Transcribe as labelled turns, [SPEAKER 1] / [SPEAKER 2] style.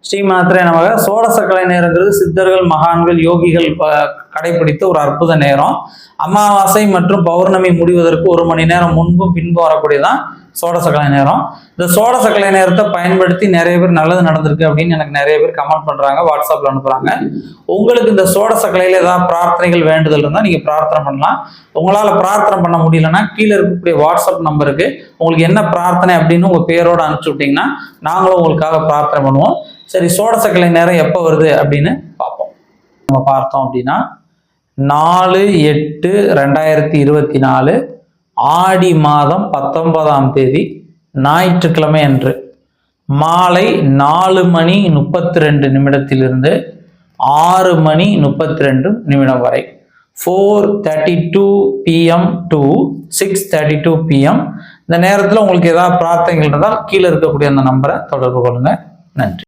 [SPEAKER 1] ஸ்ரீ மாத்திரை நமக. சோடசக்கலை நேரங்கிறது சித்தர்கள், மகான்கள், யோகிகள் கடைபிடித்த ஒரு அற்புத நேரம். அமாவாசை மற்றும் பௌர்ணமி முடிவதற்கு 1 மணி நேரம் முன்பும் பின்பும் வரக்கூடியதான் சோடசக்கலை நேரம். இந்த சோடசக்கலை நேரத்தை பயன்படுத்தி நிறைய பேர் நல்லது நடந்திருக்கு அப்படின்னு எனக்கு நிறைய பேர் கமெண்ட் பண்றாங்க, வாட்ஸ்அப்ல அனுப்புறாங்க. உங்களுக்கு இந்த சோடசக்கலையில ஏதாவது பிரார்த்தனைகள் வேண்டுதல் இருந்தால் நீங்க பிரார்த்தனை பண்ணலாம். உங்களால பிரார்த்தனை பண்ண முடியலன்னா கீழே இருக்கக்கூடிய வாட்ஸ்அப் நம்பருக்கு உங்களுக்கு என்ன பிரார்த்தனை அப்படின்னு உங்க பேரோட அனுப்பிச்சு விட்டீங்கன்னா நாங்களும் உங்களுக்காக பிரார்த்தனை பண்ணுவோம். சரி, சோடசக்கலை நேரம் எப்போ வருது அப்படின்னு பார்ப்போம். நம்ம பார்த்தோம் அப்படின்னா 4/8/2024 ஆடி மாதம் 19ஆம் தேதி ஞாயிற்றுக்கிழமை அன்று மாலை 4:32 6 மணி 32 வரை 4:32 PM to 6:32 PM. இந்த நேரத்தில் உங்களுக்கு ஏதாவது பிரார்த்தனைகள் இருந்தால் கீழே இருக்கக்கூடிய அந்த நம்பரை தொடர்பு கொள்ளுங்க. நன்றி.